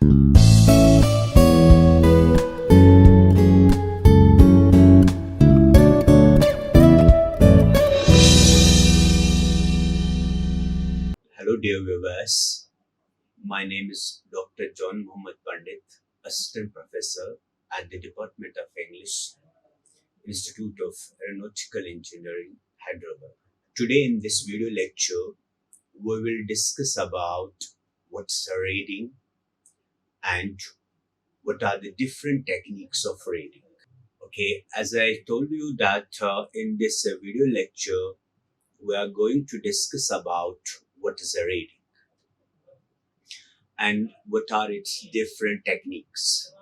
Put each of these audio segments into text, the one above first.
Hello dear viewers, my name is Dr. John Mohmad Pandit, Assistant Professor at the Department of English, Institute of Aeronautical Engineering, Hyderabad. Today in this video lecture, we will discuss about what's reading and what are the different techniques of reading. Okay, as I told you that in this video lecture, we are going to discuss about what is a reading and what are its different techniques.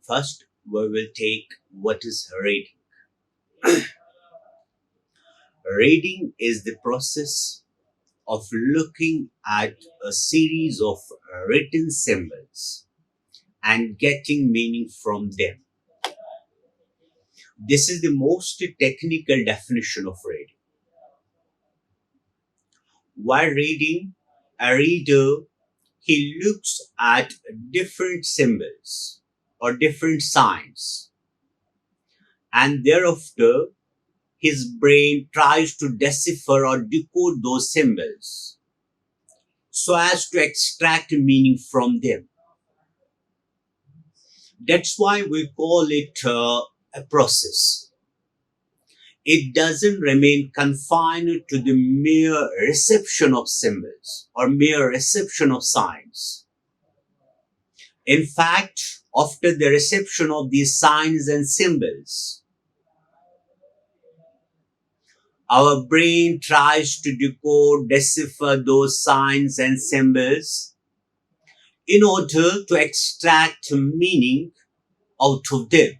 First, we will take what is reading. Reading is the process of looking at a series of written symbols and getting meaning from them. This is the most technical definition of reading. While reading, a reader, he looks at different symbols or different signs, and thereafter his brain tries to decipher or decode those symbols so as to extract meaning from them. That's why we call it a process. It doesn't remain confined to the mere reception of symbols or mere reception of signs. In fact, after the reception of these signs and symbols, our brain tries to decode, decipher those signs and symbols in order to extract meaning out of them.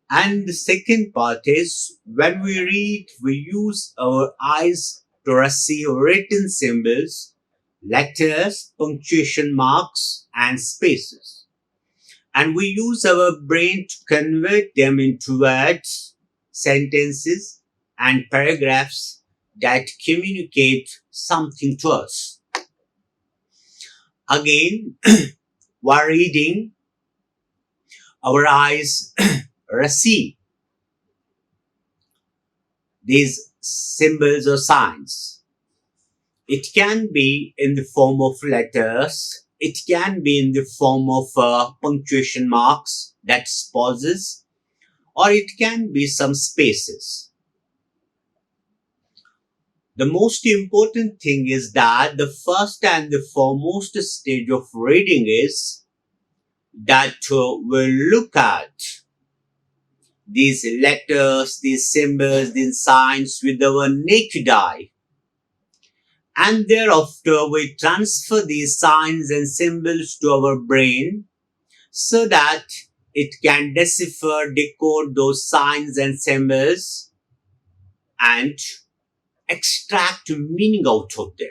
And the second part is, when we read, we use our eyes to receive written symbols, letters, punctuation marks, and spaces. And we use our brain to convert them into words, sentences, and paragraphs that communicate something to us. Again, while reading, our eyes receive these symbols or signs. It can be in the form of letters, it can be in the form of punctuation marks, that's pauses, or it can be some spaces. The most important thing is that the first and the foremost stage of reading is that we'll look at these letters, these symbols, these signs with our naked eye. And thereafter, we transfer these signs and symbols to our brain so that it can decipher, decode those signs and symbols and extract meaning out of them.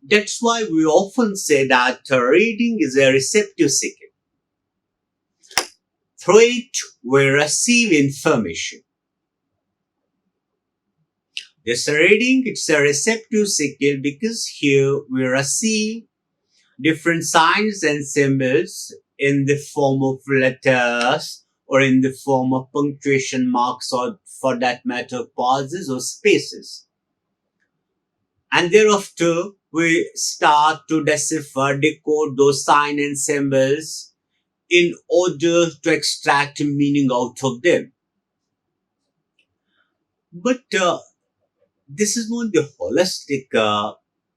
That's why we often say that reading is a receptive skill. Through it, we receive information. This reading, it's a receptive skill because here we receive different signs and symbols in the form of letters or in the form of punctuation marks or, for that matter, pauses or spaces. And thereafter, we start to decipher, decode those signs and symbols in order to extract meaning out of them. But this is not the holistic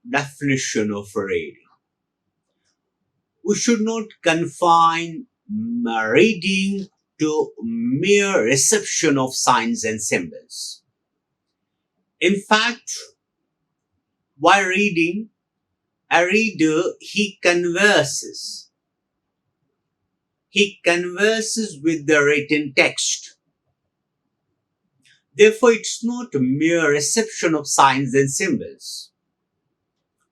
definition of reading. We should not confine reading to mere reception of signs and symbols. In fact, while reading, a reader, he converses with the written text. Therefore, it's not a mere reception of signs and symbols.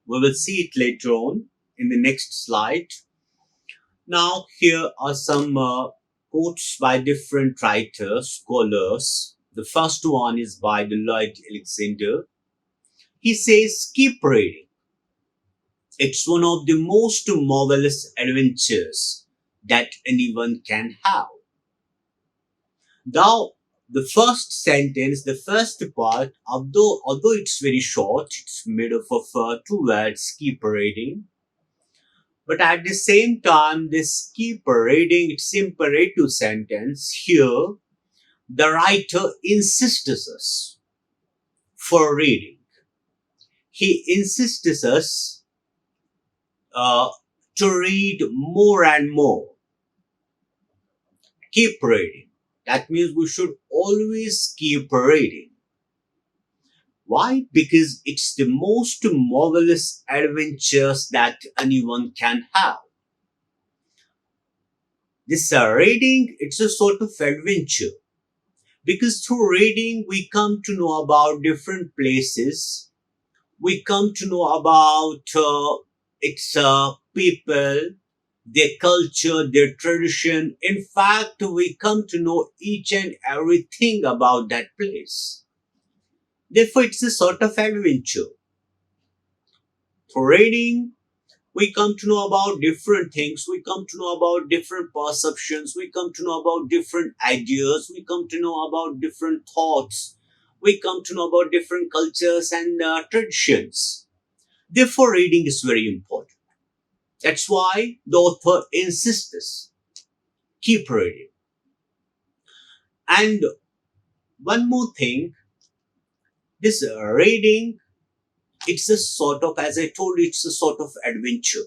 We will see it later on in the next slide. Now, here are some quotes by different writers, scholars. The first one is by Lloyd Alexander. He says, keep reading. It's one of the most marvelous adventures that anyone can have. Now, the first sentence, the first part, although it's very short, it's made up of two words, keep reading. But at the same time, this keep reading, it's imperative sentence. Here, the writer insists us for reading. He insists us uh, to read more and more. Keep reading. That means we should always keep reading. Why? Because it's the most marvelous adventures that anyone can have. This reading, it's a sort of adventure. Because through reading, we come to know about different places. We come to know about its people, their culture, their tradition. In fact, we come to know each and everything about that place. Therefore, it's a sort of adventure. Through reading, we come to know about different things. We come to know about different perceptions. We come to know about different ideas. We come to know about different thoughts. We come to know about different cultures and traditions. Therefore, reading is very important. That's why the author insists keep reading. And one more thing, this reading, it's a sort of, as I told you, it's a sort of adventure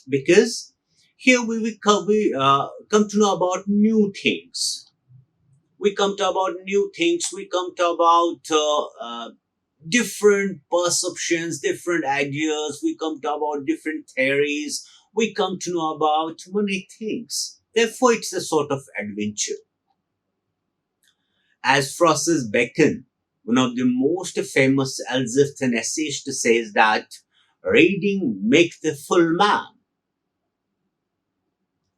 because here we come to know about new things. We come to about new things. We come to about different perceptions, different ideas. We come to about different theories. We come to know about many things. Therefore, it's a sort of adventure. As Francis Bacon, one of the most famous Elizabethan essayists, says that reading makes the full man.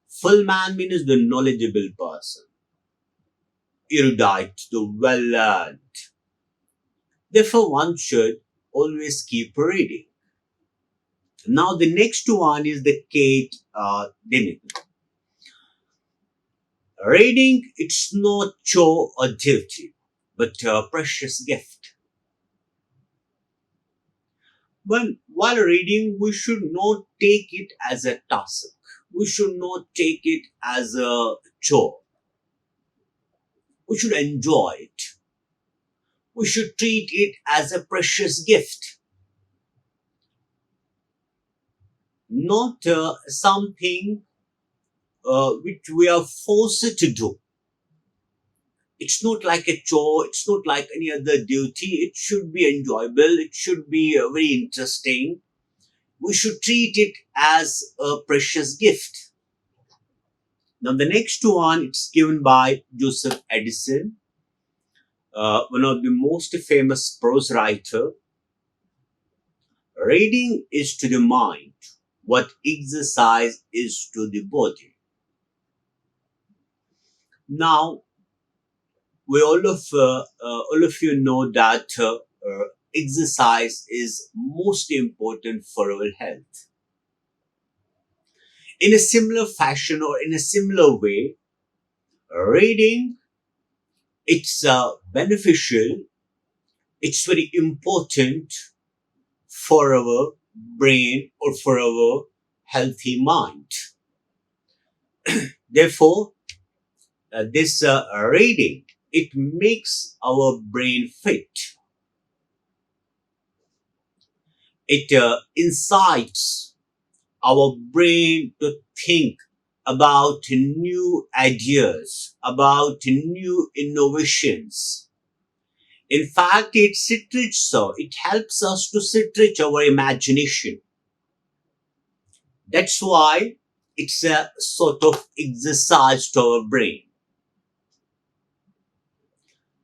Full man means the knowledgeable person, erudite, the well learned. Therefore, one should always keep reading. Now, the next one is the Kate Dundigal. Reading, it's not chore or duty, but a precious gift. While reading, we should not take it as a task. We should not take it as a chore. We should enjoy it. We should treat it as a precious gift, not something which we are forced to do. It's not like a chore, it's not like any other duty. It should be enjoyable, it should be very interesting. We should treat it as a precious gift. Now, the next one, it's given by Joseph Edison, one of the most famous prose writer. Reading is to the mind what exercise is to the body. Now, we all of you know that exercise is most important for our health. In a similar fashion or in a similar way, reading, it's beneficial, it's very important for our brain or for our healthy mind. Therefore, this reading, it makes our brain fit. It incites our brain to think about new ideas, about new innovations. In fact, it helps us to stretch our imagination. That's why it's a sort of exercise to our brain.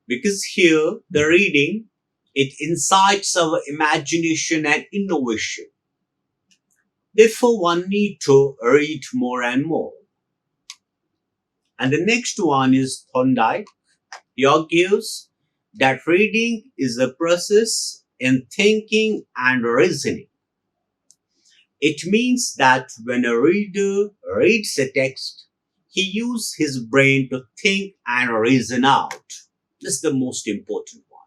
Because here, the reading, it incites our imagination and innovation. Therefore, one need to read more and more. And the next one is Thorndike. He argues that reading is a process in thinking and reasoning. It means that when a reader reads a text, he uses his brain to think and reason out. This is the most important one.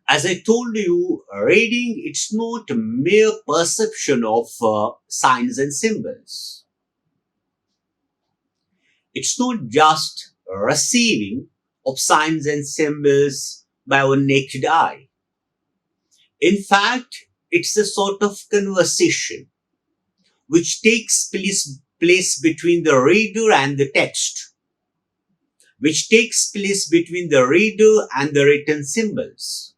As I told you, reading it's not a mere perception of signs and symbols. It's not just receiving of signs and symbols by our naked eye. In fact, it's a sort of conversation which takes place between the reader and the text, which takes place between the reader and the written symbols.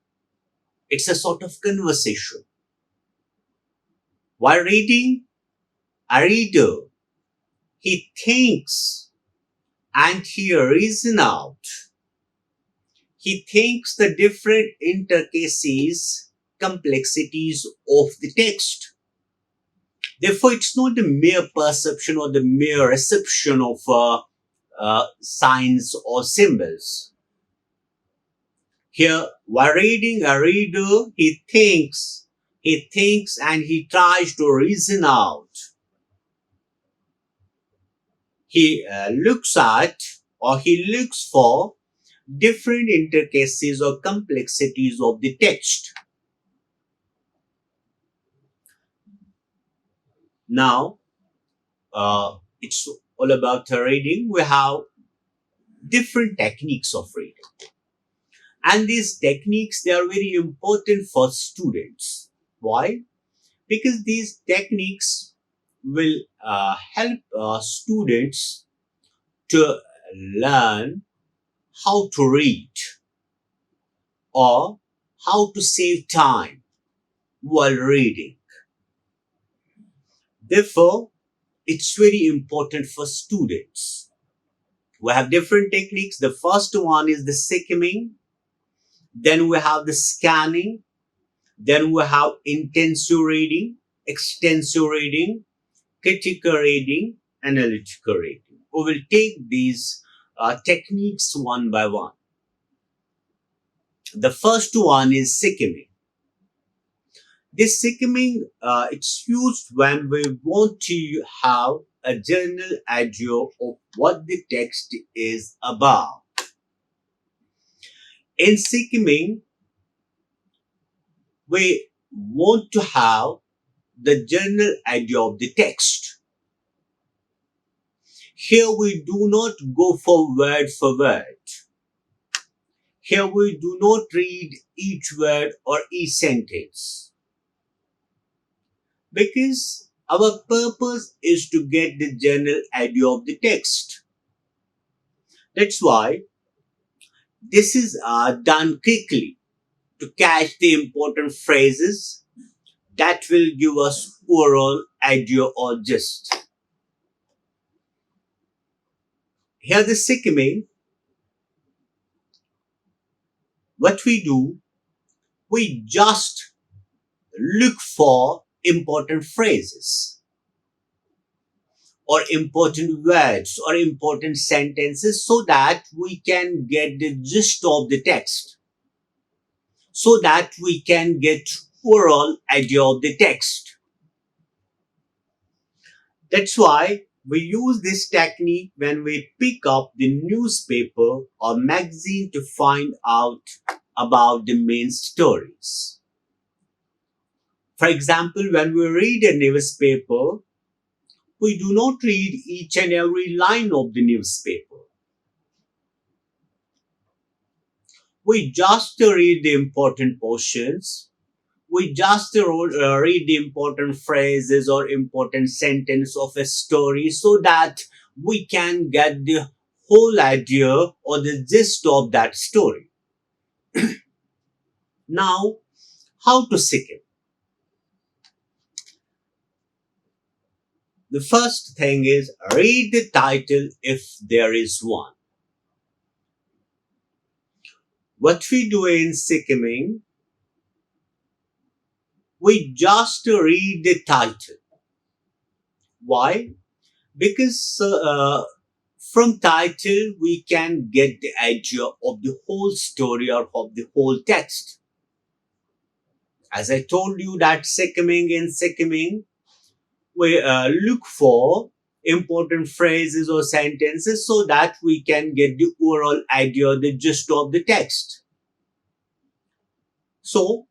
It's a sort of conversation. While reading, a reader, he thinks and he reasons out. He thinks the different intricacies, complexities of the text. Therefore, it's not the mere perception or the mere reception of signs or symbols. Here, while reading, a reader, he thinks and he tries to reason out. He looks at or he looks for different intricacies or complexities of the text. Now, it's all about reading. We have different techniques of reading. And these techniques, they are very important for students. Why? Because these techniques will help students to learn how to read or how to save time while reading. Therefore, it's very important for students. We have different techniques. The first one is the skimming. Then we have the scanning. Then we have intensive reading, extensive reading, critical reading, analytical reading. We will take these techniques one by one. The first one is skimming. This skimming, it's used when we want to have a general idea of what the text is about. In skimming, we want to have the general idea of the text. Here we do not go for word for word. Here we do not read each word or each sentence. Because our purpose is to get the general idea of the text. That's why this is done quickly to catch the important phrases that will give us overall idea or gist. Here the skimming, what we do, we just look for important phrases or important words or important sentences so that we can get the gist of the text, so that we can get overall idea of the text. That's why we use this technique when we pick up the newspaper or magazine to find out about the main stories. For example, when we read a newspaper, we do not read each and every line of the newspaper. We just read the important portions. We just read the important phrases or important sentence of a story so that we can get the whole idea or the gist of that story. Now, how to seek it? The first thing is read the title if there is one. What we do in skimming, we just read the title. Why? Because from title we can get the idea of the whole story or of the whole text. As I told you that in skimming, we look for important phrases or sentences so that we can get the overall idea, the gist of the text. So,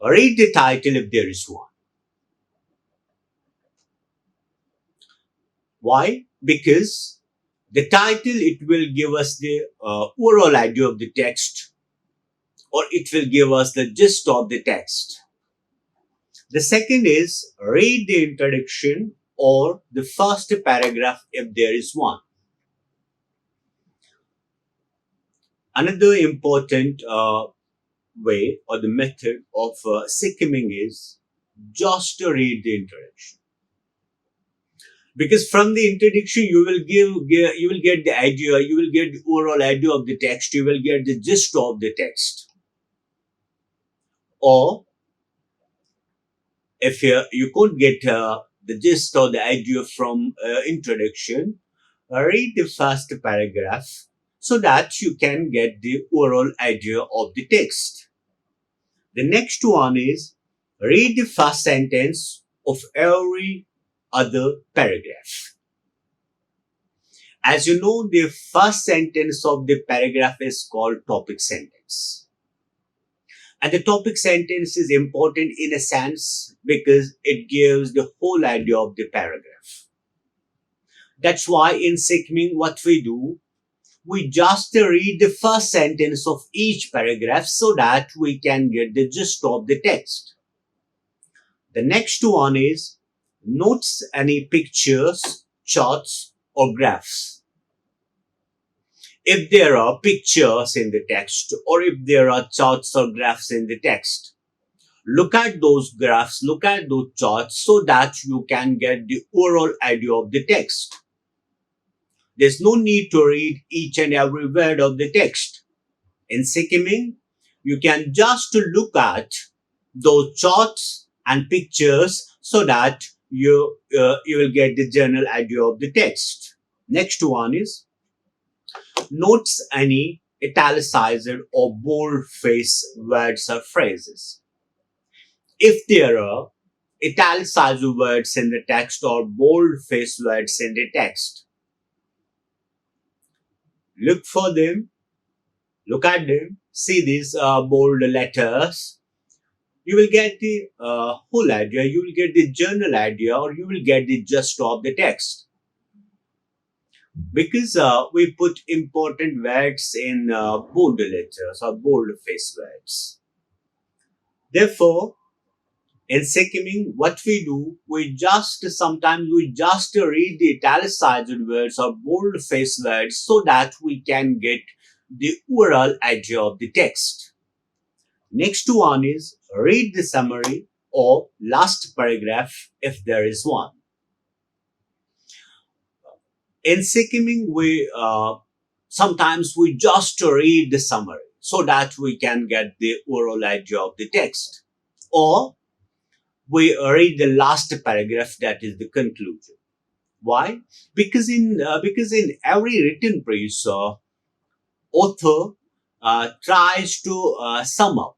read the title if there is one. Why? Because the title, it will give us the overall idea of the text, or it will give us the gist of the text. The second is read the introduction or the first paragraph if there is one. Another important way or the method of skimming is just to read the introduction, because from the introduction you will get the idea, you will get the overall idea of the text, you will get the gist of the text. Or if you could get the gist or the idea from introduction, read the first paragraph so that you can get the overall idea of the text. The next one is read the first sentence of every other paragraph. As you know, the first sentence of the paragraph is called topic sentence. And the topic sentence is important in a sense because it gives the whole idea of the paragraph. That's why in skimming, what we do, we just read the first sentence of each paragraph so that we can get the gist of the text. The next one is notes any pictures, charts, or graphs. If there are pictures in the text or if there are charts or graphs in the text, look at those graphs, look at those charts so that you can get the overall idea of the text. There's no need to read each and every word of the text. In skimming, you can just look at those charts and pictures so that you will get the general idea of the text. Next one is notes any italicized or bold-faced words or phrases. If there are italicized words in the text or bold-faced words in the text, look for them, look at them, see these bold letters. You will get the whole idea, you will get the general idea, or you will get the gist of the text. Because we put important words in bold letters or bold face words. Therefore, in skimming, what we do, sometimes we just read the italicized words or bold face words so that we can get the overall idea of the text. Next one is read the summary or last paragraph if there is one. In skimming, we sometimes we just read the summary so that we can get the overall idea of the text, or we read the last paragraph, that is the conclusion. Why? Because in every written piece, author tries to sum up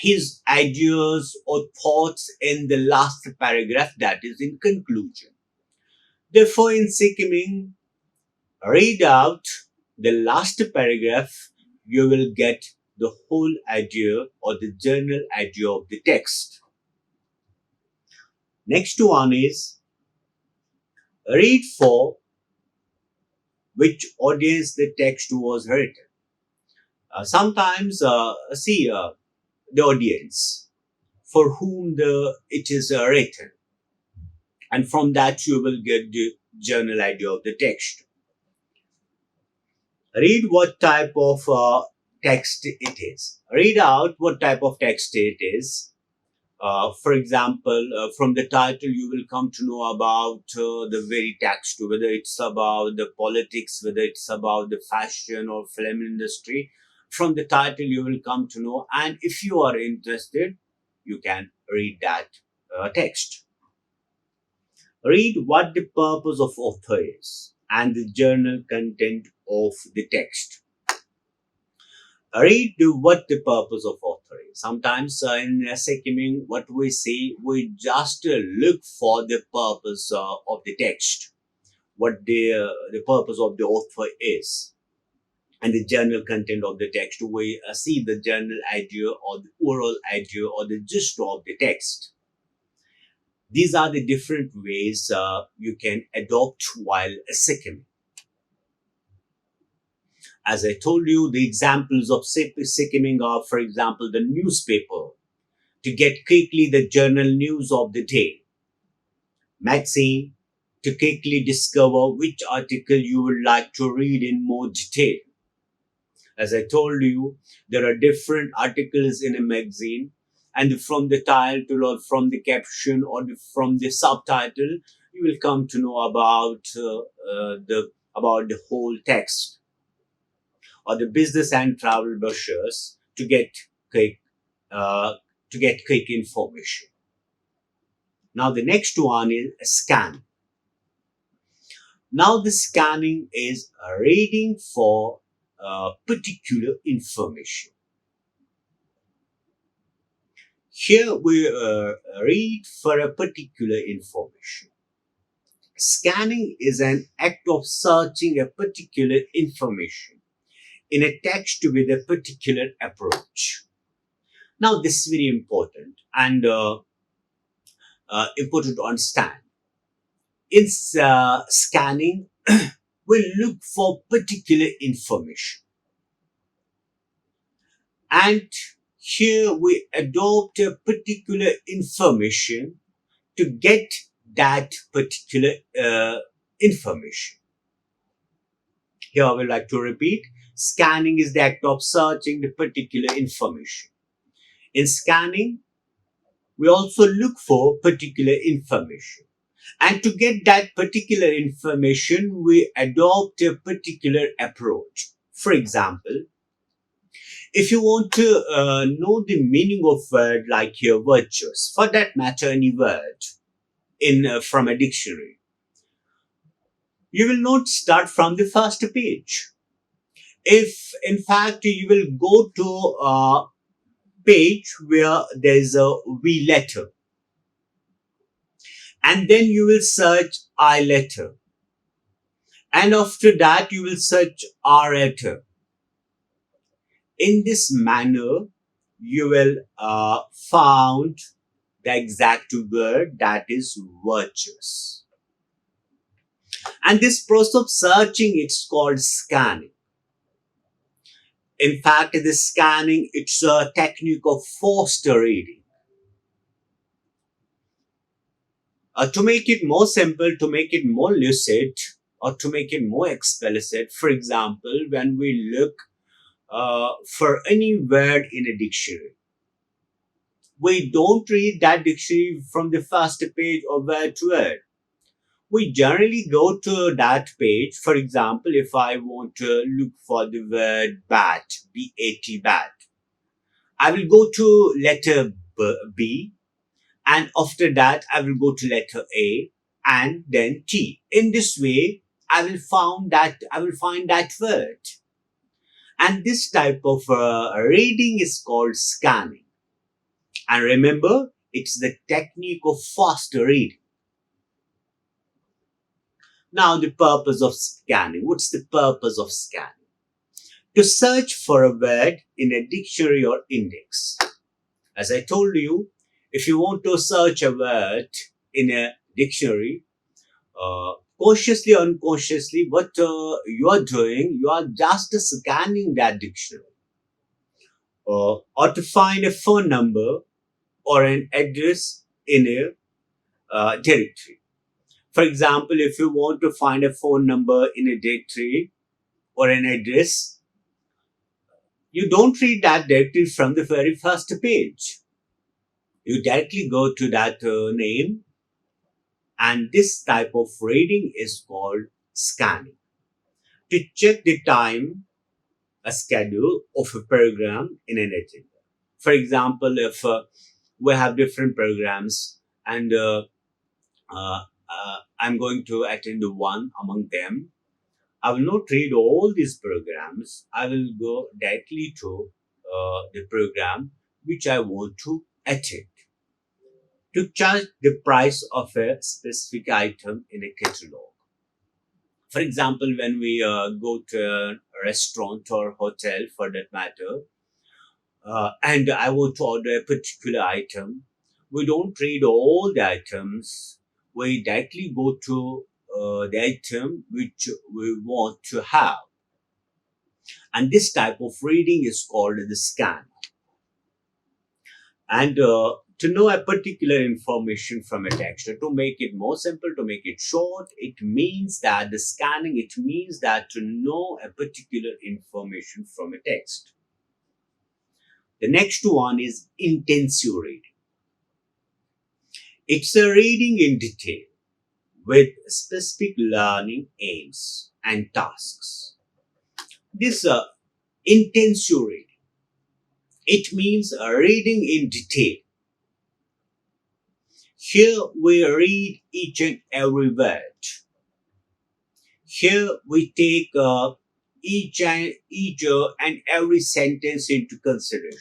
his ideas or thoughts in the last paragraph, that is in conclusion. Therefore, in skimming, read out the last paragraph, you will get the whole idea or the general idea of the text. Next one is read for which audience the text was written. Sometimes see the audience for whom it is written, and from that you will get the general idea of the text. Read what type of text it is. Read out what type of text it is. For example, from the title, you will come to know about the very text, whether it's about the politics, whether it's about the fashion or film industry. From the title, you will come to know, and if you are interested, you can read that text. Read what the purpose of author is and the journal content of the text. Read what the purpose of author is. Sometimes in skimming, what we see, we just look for the purpose of the text, what the purpose of the author is, and the general content of the text. We see the general idea or the oral idea or the gist of the text. These are the different ways you can adopt while skimming. As I told you, the examples of skimming are, for example, the newspaper to get quickly the journal news of the day, magazine to quickly discover which article you would like to read in more detail. As I told you, there are different articles in a magazine, and from the title or from the caption or from the subtitle, you will come to know about the whole text, or the business and travel brochures quick uh, to get quick information. Now the next one is scan. Now the scanning is reading for particular information. Here we read for a particular information. Scanning is an act of searching a particular information in a text with a particular approach. Now this is very important and important to understand. In scanning, we look for particular information, and here we adopt a particular information to get that particular information. Here I would like to repeat, scanning is the act of searching the particular information. In scanning, we also look for particular information. And to get that particular information, we adopt a particular approach. For example, if you want to know the meaning of word like your virtues, for that matter, any word in from a dictionary, you will not start from the first page. If in fact you will go to a page where there is a V letter, and then you will search I letter, and after that you will search R letter. In this manner, you will found the exact word, that is virtuous. And this process of searching, it's called scanning. In fact, this scanning, it's a technique of forced reading. To make it more simple, to make it more lucid, or to make it more explicit, for example, when we look for any word in a dictionary, we don't read that dictionary from the first page or word to word. We generally go to that page. For example, if I want to look for the word bat, B-A-T, bat, I will go to letter B, and after that, I will go to letter A and then T. In this way, I will find that word. And this type of reading is called scanning. And remember, it's the technique of fast reading. Now, the purpose of scanning. What's the purpose of scanning? To search for a word in a dictionary or index. As I told you, if you want to search a word in a dictionary, consciously or unconsciously, what you are doing, you are just scanning that dictionary. Or to find a phone number or an address in a directory. For example, if you want to find a phone number in a directory or an address, you don't read that directory from the very first page. You directly go to that name, and this type of reading is called scanning. To check the time, a schedule of a program in an agenda. For example, if we have different programs and I'm going to attend one among them, I will not read all these programs. I will go directly to the program which I want to attend, to charge the price of a specific item in a catalog. For example, when we go to a restaurant or hotel for that matter, and I want to order a particular item, we don't read all the items. We directly go to the item which we want to have. And this type of reading is called the scan. And to know a particular information from a text, to make it more simple, to make it short, it means that the scanning, it means that to know a particular information from a text. The next one is intensive reading. It's a reading in detail with specific learning aims and tasks. This intensive reading, it means reading in detail. Here we read each and every word. Here we take each and every sentence into consideration,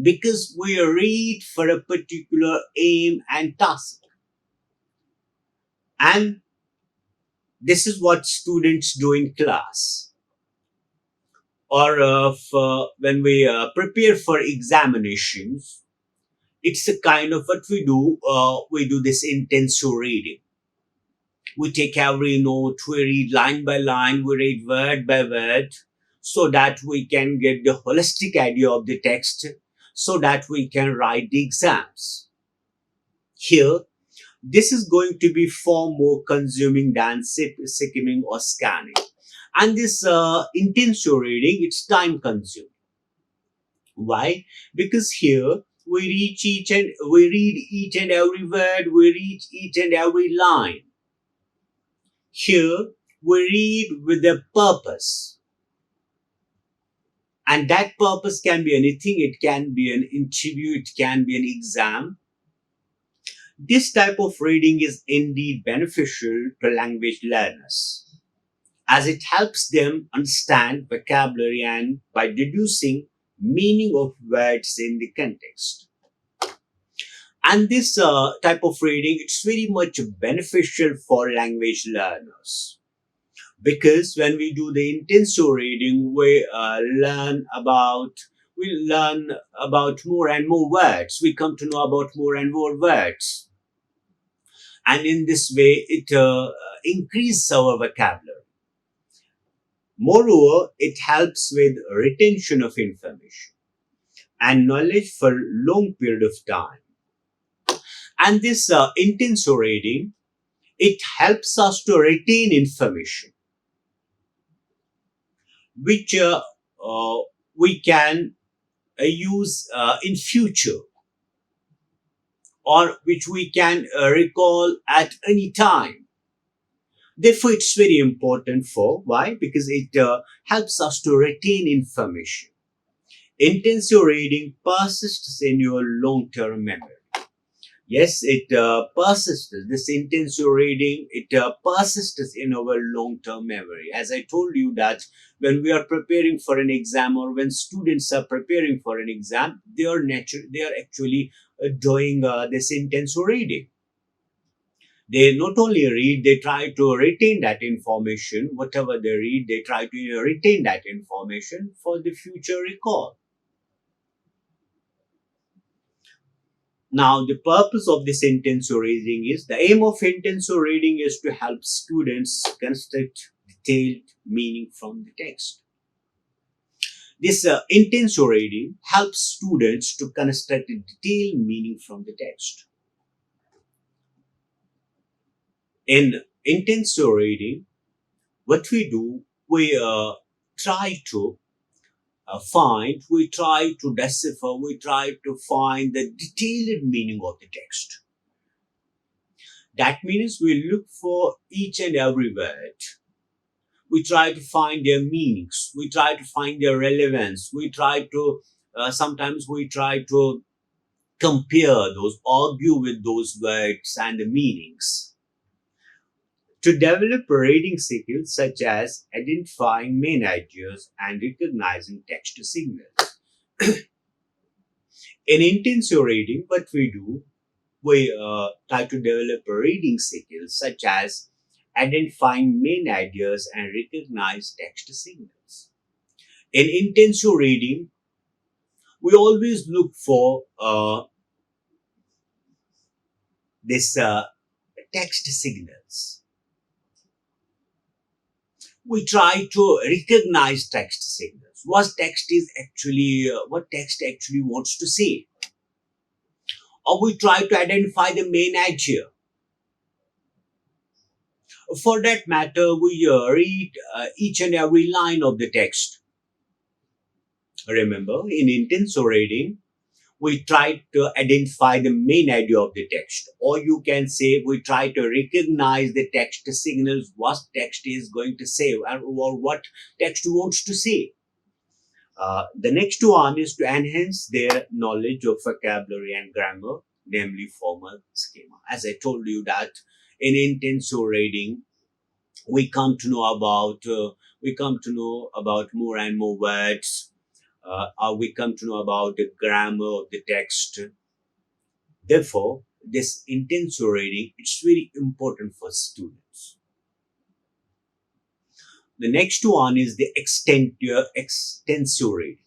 because we read for a particular aim and task. And this is what students do in class, or when we prepare for examinations. It's a kind of what we do. We do this intensive reading. We take every note, we read line by line, we read word by word, so that we can get the holistic idea of the text, so that we can write the exams. Here, this is going to be far more consuming than skimming or scanning. And this intensive reading, it's time consuming. Why? Because here we read each and every word, we read each and every line. Here we read with a purpose. And that purpose can be anything. It can be an interview, it can be an exam. This type of reading is indeed beneficial to language learners, as it helps them understand vocabulary and by deducing meaning of words in the context. And this type of reading, it's very much beneficial for language learners, because when we do the intensive reading, we learn about more and more words. We come to know about more and more words, and in this way, it increases our vocabulary. Moreover, it helps with retention of information and knowledge for long period of time. And this intensive reading, it helps us to retain information, which we can use in future, or which we can recall at any time. Therefore, it's very important. For why? Because it helps us to retain information. Intensive reading persists in your long-term memory. Yes, it persists. This intensive reading, it persists in our long-term memory. As I told you that when we are preparing for an exam, or when students are preparing for an exam, they are actually doing this intensive reading. They not only read, they try to retain that information. Whatever they read, they try to retain that information for the future recall. Now, the purpose of this intensive reading is, the aim of intensive reading is to help students construct detailed meaning from the text. This intensive reading helps students to construct a detailed meaning from the text. In intensive reading, what we do, we try to we try to decipher, we try to find the detailed meaning of the text. That means we look for each and every word. We try to find their meanings. We try to find their relevance. Sometimes we try to compare those, argue with those words and the meanings. To develop reading skills such as identifying main ideas and recognizing text signals. In intensive reading, what we do, we try to develop reading skills such as identifying main ideas and recognize text signals. In intensive reading, we always look for this text signals. We try to recognize text signals. What text actually wants to say, or we try to identify the main idea. For that matter, we read each and every line of the text. Remember, in intensive reading, we try to identify the main idea of the text, or you can say we try to recognize the text signals, what text is going to say, or what text wants to say. The next one is to enhance their knowledge of vocabulary and grammar, namely formal schema. As I told you that in intensive reading, we come to know about more and more words. We come to know about the grammar of the text. Therefore, this intensive reading it's very important for students. The next one is the extensive reading.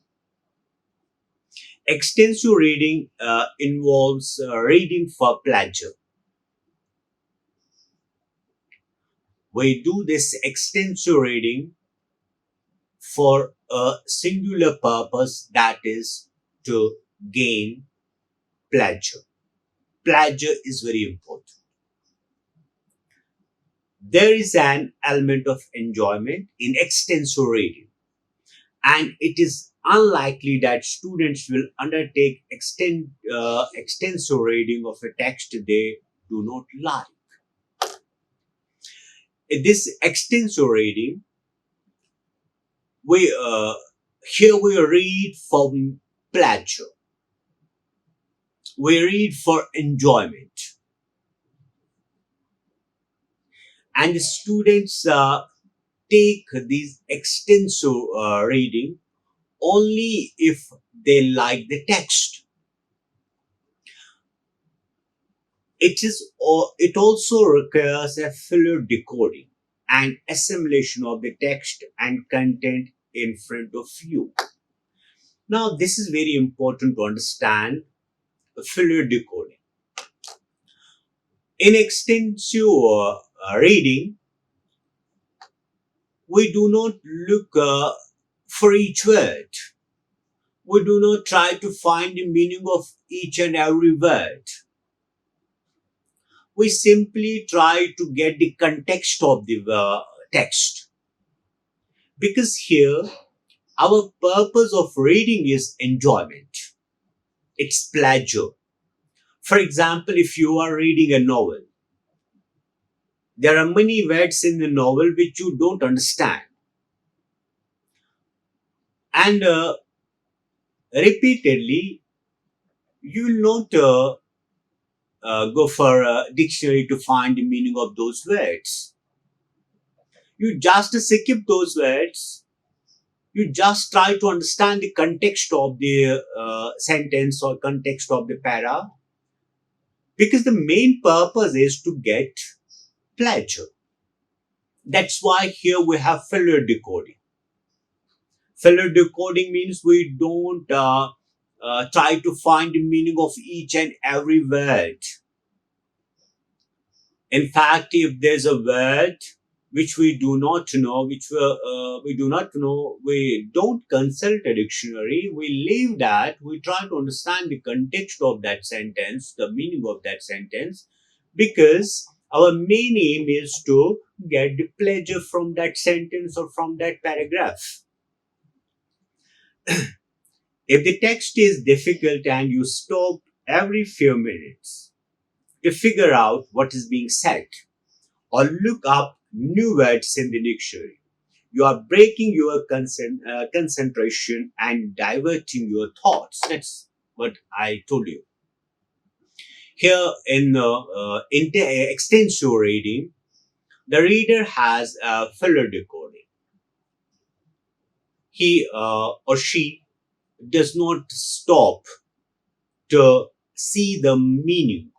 Extensive reading involves reading for pleasure. We do this extensive reading for a singular purpose, that is to gain pleasure. Pleasure is very important. There is an element of enjoyment in extensive reading, and it is unlikely that students will undertake extensive reading of a text they do not like. In this extensive reading, we here we read for pleasure, we read for enjoyment, and the students take these extensive reading only if they like the text. It also requires a fuller decoding and assimilation of the text and content in front of you. Now, this is very important to understand fuller decoding. In extensive reading, we do not look for each word. We do not try to find the meaning of each and every word. We simply try to get the context of the text. Because here, our purpose of reading is enjoyment, it's pleasure. For example, if you are reading a novel, there are many words in the novel which you don't understand. And repeatedly, you will not go for a dictionary to find the meaning of those words. You just skip those words. You just try to understand the context of the sentence or context of the para, because the main purpose is to get pleasure. That's why here we have filler decoding. Filler decoding means we don't try to find the meaning of each and every word. In fact, if there's a word which we do not know, we don't consult a dictionary, we leave that, we try to understand the context of that sentence, the meaning of that sentence, because our main aim is to get the pleasure from that sentence or from that paragraph. If the text is difficult and you stop every few minutes to figure out what is being said or look up new words in the dictionary, you are breaking your concentration and diverting your thoughts. That's what I told you. Here in extensive reading, the reader has a filler decoding. He or she does not stop to see the meaning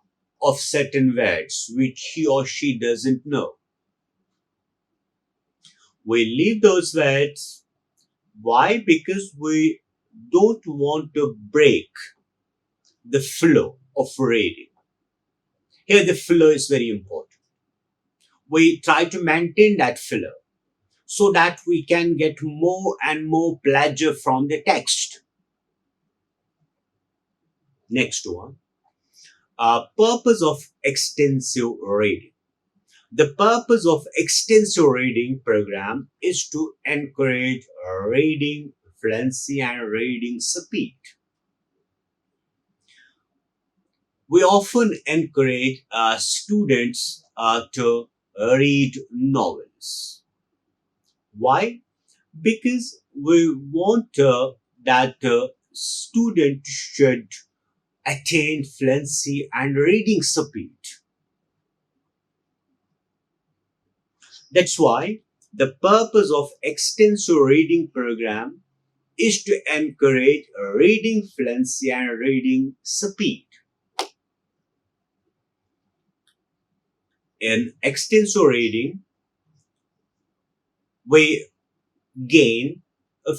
of certain words which he or she doesn't know. We leave those words. Why? Because we don't want to break the flow of reading. Here, the flow is very important. We try to maintain that flow so that we can get more and more pleasure from the text. Next one, purpose of extensive reading. The purpose of extensive reading program is to encourage reading fluency and reading speed. We often encourage students to read novels. Why? Because we want that student should attain fluency and reading speed. That's why the purpose of extensive reading program is to encourage reading fluency and reading speed. In extensive reading, we gain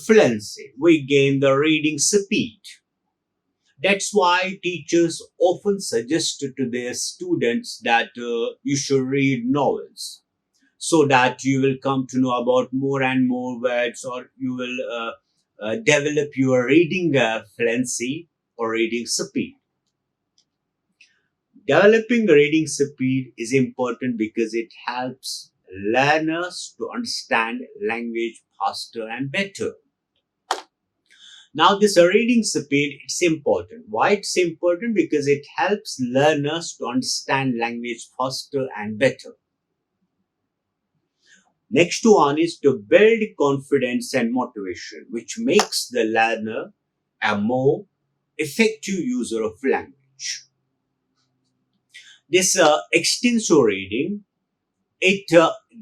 fluency, we gain the reading speed. That's why teachers often suggest to their students that you should read novels so that you will come to know about more and more words, or you will develop your reading fluency or reading speed. Developing reading speed is important because it helps learners to understand language faster and better. Now, this reading speed, it's important. Why it's important? Because it helps learners to understand language faster and better. Next one is to build confidence and motivation, which makes the learner a more effective user of language. This extensive reading, it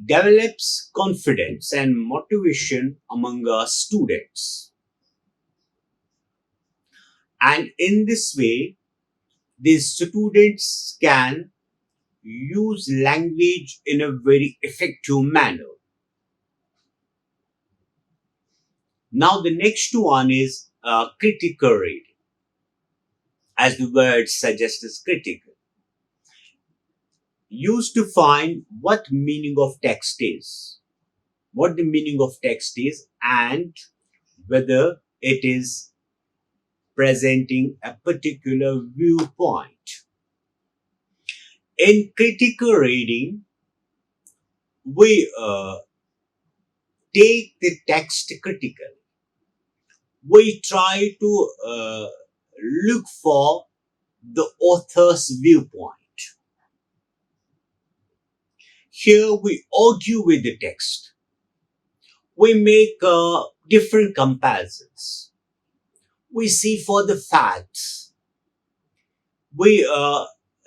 develops confidence and motivation among students. And in this way, the students can use language in a very effective manner. Now, the next one is critical reading. As the word suggests, is critical. Used to find what meaning of text is, what the meaning of text is, and whether it is presenting a particular viewpoint. In critical reading, we take the text critically. We try to look for the author's viewpoint. Here we argue with the text. We make different comparisons. We see for the facts. We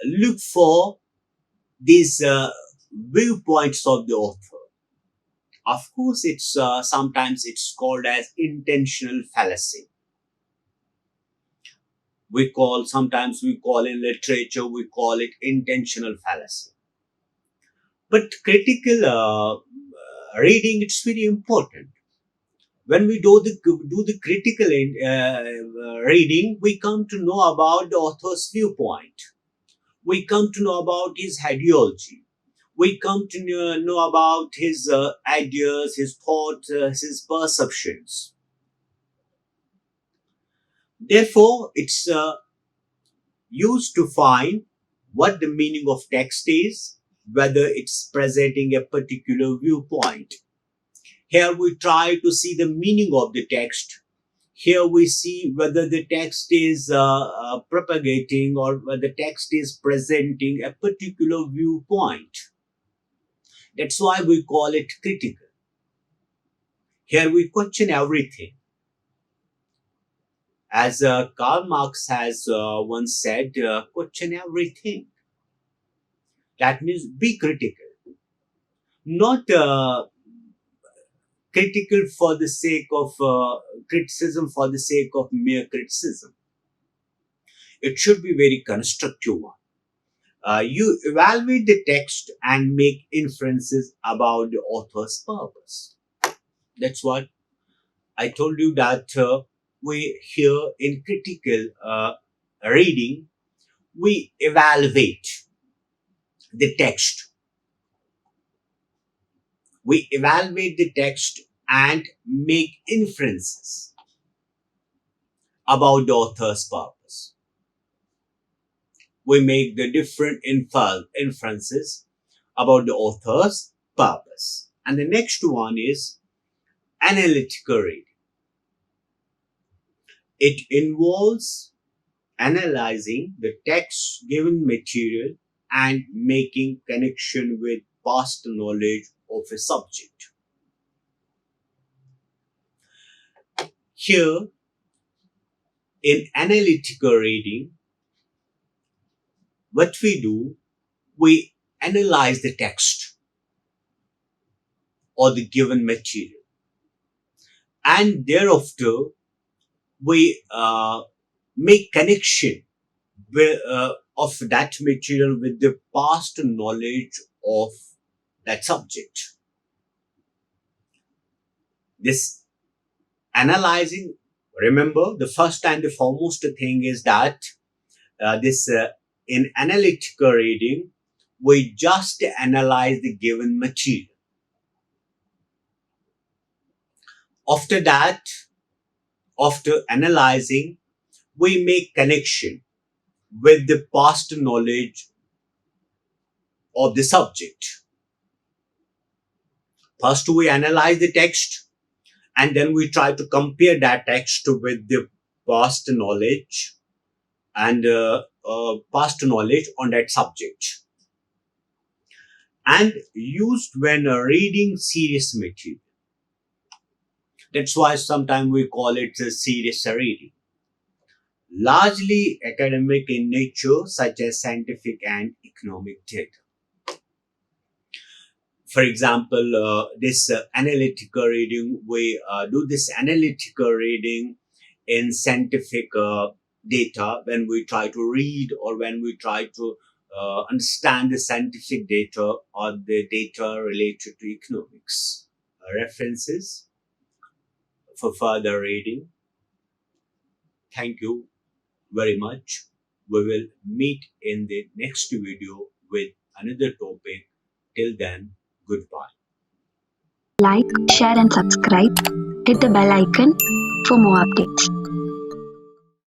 look for these viewpoints of the author. Of course, it's sometimes it's called as intentional fallacy. Sometimes we call in literature, we call it intentional fallacy. But critical reading, it's very important. When we do the critical reading, we come to know about the author's viewpoint. We come to know about his ideology. We come to know about his ideas, his thoughts, his perceptions. Therefore, it's used to find what the meaning of text is, whether it's presenting a particular viewpoint. Here we try to see the meaning of the text. Here we see whether the text is propagating or whether the text is presenting a particular viewpoint. That's why we call it critical. Here we question everything. As Karl Marx has once said, question everything. That means be critical. Not critical for the sake of criticism, for the sake of mere criticism. It should be very constructive one. You evaluate the text and make inferences about the author's purpose. That's what I told you, that we here in critical reading, we evaluate the text. We evaluate the text and make inferences about the author's purpose. We make the different inferences about the author's purpose. And the next one is analytical reading. It involves analyzing the text given material and making connection with past knowledge of a subject. Here, in analytical reading, what we do, we analyze the text or the given material, and thereafter we make connection of that material with the past knowledge of that subject. This analyzing, remember, the first and the foremost thing is that this in analytical reading, we just analyze the given material. After that, after analyzing, we make connection with the past knowledge of the subject. First, we analyze the text, and then we try to compare that text with the past knowledge and past knowledge on that subject, and used when reading serious material. That's why sometimes we call it a serious reading. Largely academic in nature, such as scientific and economic data. For example, this analytical reading, we do this analytical reading in scientific data when we try to read or when we try to understand the scientific data or the data related to economics. References for further reading. Thank you very much. We will meet in the next video with another topic. Till then, goodbye. Like, share, and subscribe. Hit the bell icon for more updates.